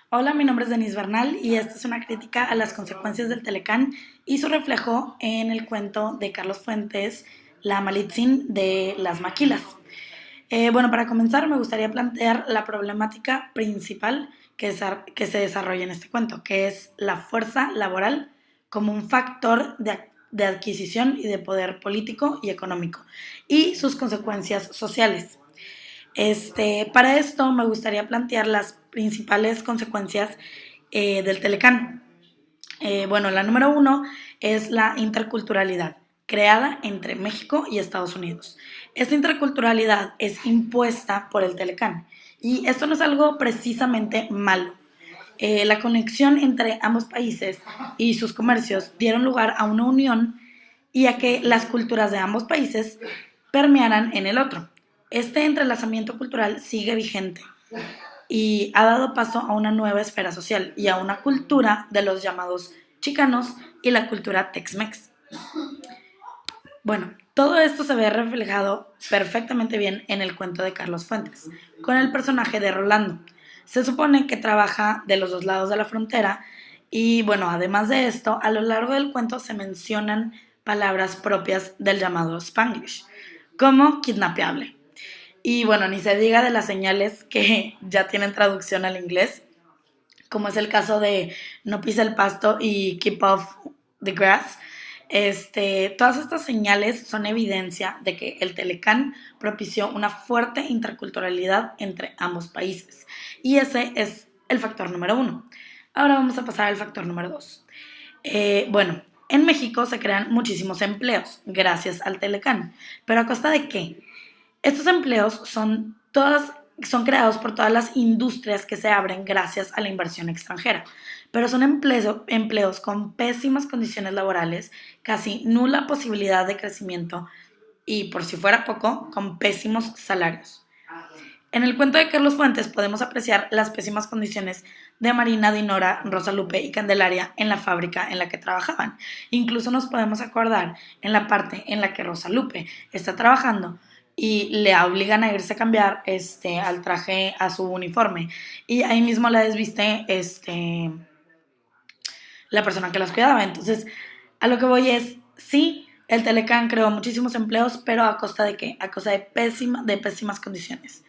Hola, mi nombre es Denise Bernal y esta es una crítica a las consecuencias del Telecán y su reflejo en el cuento de Carlos Fuentes, La Malitzin de las Maquilas. Bueno, para comenzar me gustaría plantear la problemática principal que se desarrolla en este cuento, que es la fuerza laboral como un factor de adquisición y de poder político y económico y sus consecuencias sociales. Para esto me gustaría plantear las principales consecuencias del Telecán. Bueno, la número uno es la interculturalidad, creada entre México y Estados Unidos. Esta interculturalidad es impuesta por el Telecán y esto no es algo precisamente malo. La conexión entre ambos países y sus comercios dieron lugar a una unión y a que las culturas de ambos países permearan en el otro. Este entrelazamiento cultural sigue vigente y ha dado paso a una nueva esfera social y a una cultura de los llamados chicanos y la cultura Tex-Mex. Bueno, todo esto se ve reflejado perfectamente bien en el cuento de Carlos Fuentes, con el personaje de Rolando. Se supone que trabaja de los dos lados de la frontera y bueno, además de esto, a lo largo del cuento se mencionan palabras propias del llamado Spanglish, como kidnapeable. Y bueno, ni se diga de las señales que ya tienen traducción al inglés, como es el caso de no pisa el pasto y keep off the grass. Todas estas señales son evidencia de que el Telecán propició una fuerte interculturalidad entre ambos países. Y ese es el factor número uno. Ahora vamos a pasar al factor número dos. Bueno, en México se crean muchísimos empleos gracias al Telecán. ¿Pero a costa de qué? Estos empleos son creados por todas las industrias que se abren gracias a la inversión extranjera, pero son empleos con pésimas condiciones laborales, casi nula posibilidad de crecimiento y, por si fuera poco, con pésimos salarios. En el cuento de Carlos Fuentes podemos apreciar las pésimas condiciones de Marina, Dinora, Rosa Lupe y Candelaria en la fábrica en la que trabajaban. Incluso nos podemos acordar en la parte en la que Rosa Lupe está trabajando y le obligan a irse a cambiar al traje, a su uniforme. Y ahí mismo la desviste la persona que las cuidaba. Entonces, a lo que voy es, sí, el Telecán creó muchísimos empleos, pero ¿a costa de qué? A costa de pésimas condiciones.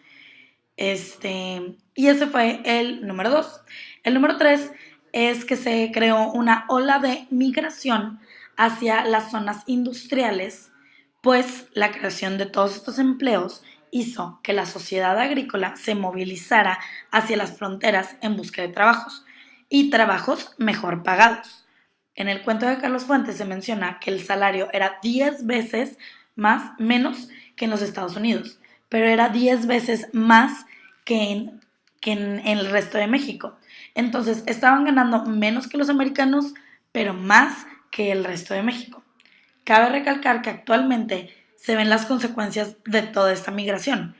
Y ese fue el número 2. El número 3 es que se creó una ola de migración hacia las zonas industriales, pues la creación de todos estos empleos hizo que la sociedad agrícola se movilizara hacia las fronteras en busca de trabajos y trabajos mejor pagados. En el cuento de Carlos Fuentes se menciona que el salario era 10 veces menos que en los Estados Unidos, pero era 10 veces más que en el resto de México. Entonces estaban ganando menos que los americanos, pero más que el resto de México. Cabe recalcar que actualmente se ven las consecuencias de toda esta migración.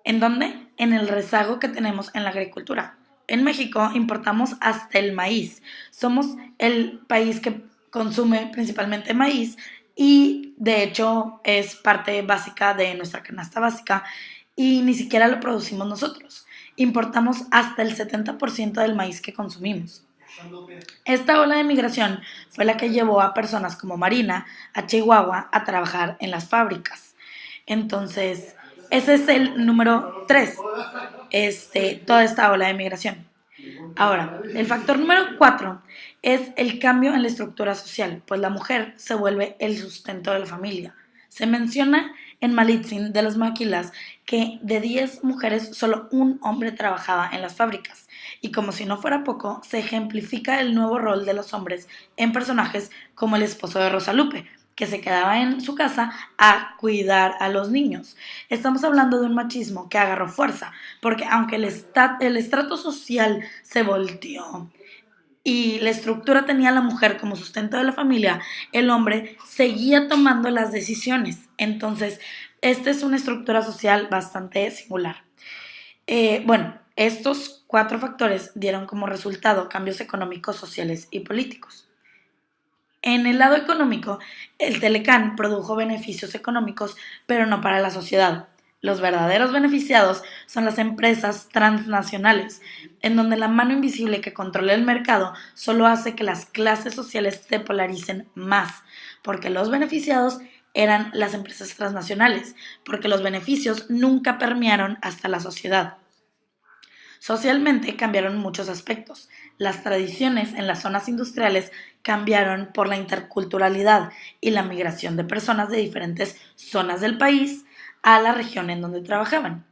¿En dónde? En el rezago que tenemos en la agricultura. En México importamos hasta el maíz. Somos el país que consume principalmente maíz y de hecho es parte básica de nuestra canasta básica y ni siquiera lo producimos nosotros. Importamos hasta el 70% del maíz que consumimos. Esta ola de migración fue la que llevó a personas como Marina a Chihuahua a trabajar en las fábricas. Entonces, ese es el número 3, toda esta ola de migración. Ahora, el factor número 4 es el cambio en la estructura social, pues la mujer se vuelve el sustento de la familia. Se menciona en Malitzin de las Maquilas que de 10 mujeres solo un hombre trabajaba en las fábricas. Y como si no fuera poco, se ejemplifica el nuevo rol de los hombres en personajes como el esposo de Rosa Lupe, que se quedaba en su casa a cuidar a los niños. Estamos hablando de un machismo que agarró fuerza, porque aunque el estrato social se volteó y la estructura tenía a la mujer como sustento de la familia, el hombre seguía tomando las decisiones. Entonces, esta es una estructura social bastante singular. Bueno, estos 4 factores dieron como resultado cambios económicos, sociales y políticos. En el lado económico, el Telecán produjo beneficios económicos, pero no para la sociedad. Los verdaderos beneficiados son las empresas transnacionales, en donde la mano invisible que controla el mercado solo hace que las clases sociales se polaricen más, porque los beneficiados eran las empresas transnacionales, porque los beneficios nunca permearon hasta la sociedad. Socialmente cambiaron muchos aspectos. Las tradiciones en las zonas industriales cambiaron por la interculturalidad y la migración de personas de diferentes zonas del país a la región en donde trabajaban.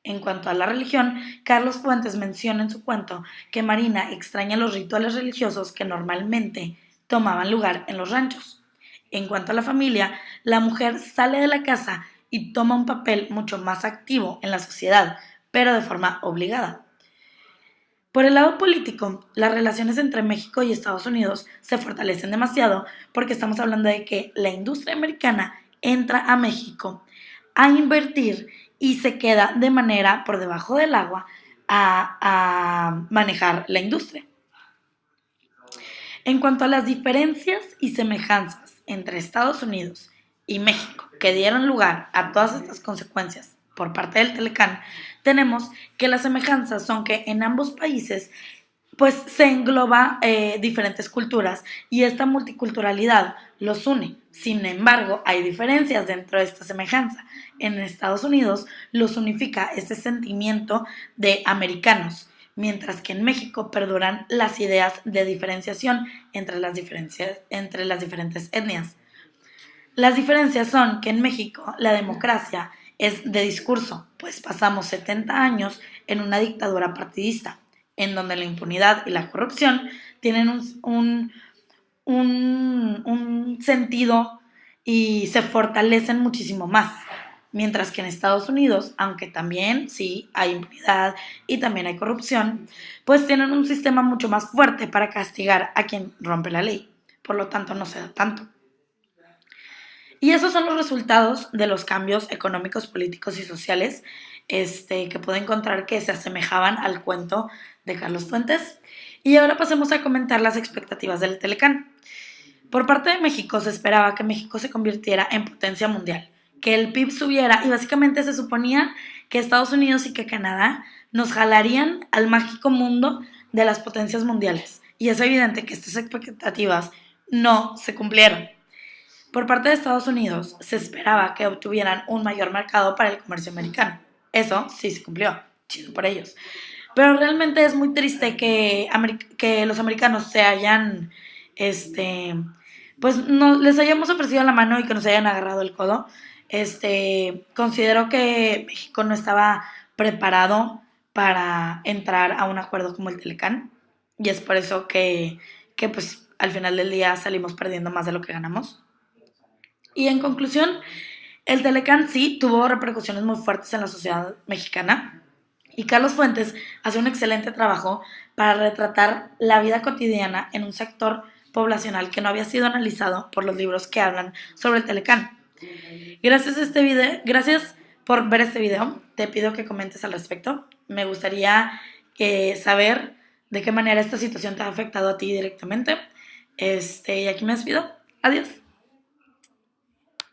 En cuanto a la religión, Carlos Fuentes menciona en su cuento que Marina extraña los rituales religiosos que normalmente tomaban lugar en los ranchos. En cuanto a la familia, la mujer sale de la casa y toma un papel mucho más activo en la sociedad, pero de forma obligada. Por el lado político, las relaciones entre México y Estados Unidos se fortalecen demasiado porque estamos hablando de que la industria americana entra a México a invertir y se queda de manera por debajo del agua a manejar la industria. En cuanto a las diferencias y semejanzas entre Estados Unidos y México que dieron lugar a todas estas consecuencias por parte del Telecán, tenemos que las semejanzas son que en ambos países pues se engloba diferentes culturas y esta multiculturalidad los une. Sin embargo, hay diferencias dentro de esta semejanza. En Estados Unidos los unifica este sentimiento de americanos, mientras que en México perduran las ideas de diferenciación entre las diferentes etnias. Las diferencias son que en México la democracia es de discurso, pues pasamos 70 años en una dictadura partidista, en donde la impunidad y la corrupción tienen un sentido y se fortalecen muchísimo más. Mientras que en Estados Unidos, aunque también sí hay impunidad y también hay corrupción, pues tienen un sistema mucho más fuerte para castigar a quien rompe la ley. Por lo tanto, no se da tanto. Y esos son los resultados de los cambios económicos, políticos y sociales que puedo encontrar que se asemejaban al cuento de Carlos Fuentes. Y ahora pasemos a comentar las expectativas del Telecán. Por parte de México se esperaba que México se convirtiera en potencia mundial, que el PIB subiera y básicamente se suponía que Estados Unidos y que Canadá nos jalarían al mágico mundo de las potencias mundiales. Y es evidente que estas expectativas no se cumplieron. Por parte de Estados Unidos se esperaba que obtuvieran un mayor mercado para el comercio americano. Eso sí se cumplió, chido por ellos. Pero realmente es muy triste que los americanos se hayan, pues no, les hayamos ofrecido la mano y que nos hayan agarrado el codo. Considero que México no estaba preparado para entrar a un acuerdo como el Telecán y es por eso que pues al final del día salimos perdiendo más de lo que ganamos. Y en conclusión, el Telecán sí tuvo repercusiones muy fuertes en la sociedad mexicana y Carlos Fuentes hace un excelente trabajo para retratar la vida cotidiana en un sector poblacional que no había sido analizado por los libros que hablan sobre el Telecán. Gracias por ver este video. Te pido que comentes al respecto. Me gustaría saber de qué manera esta situación te ha afectado a ti directamente. Y aquí me despido. Adiós.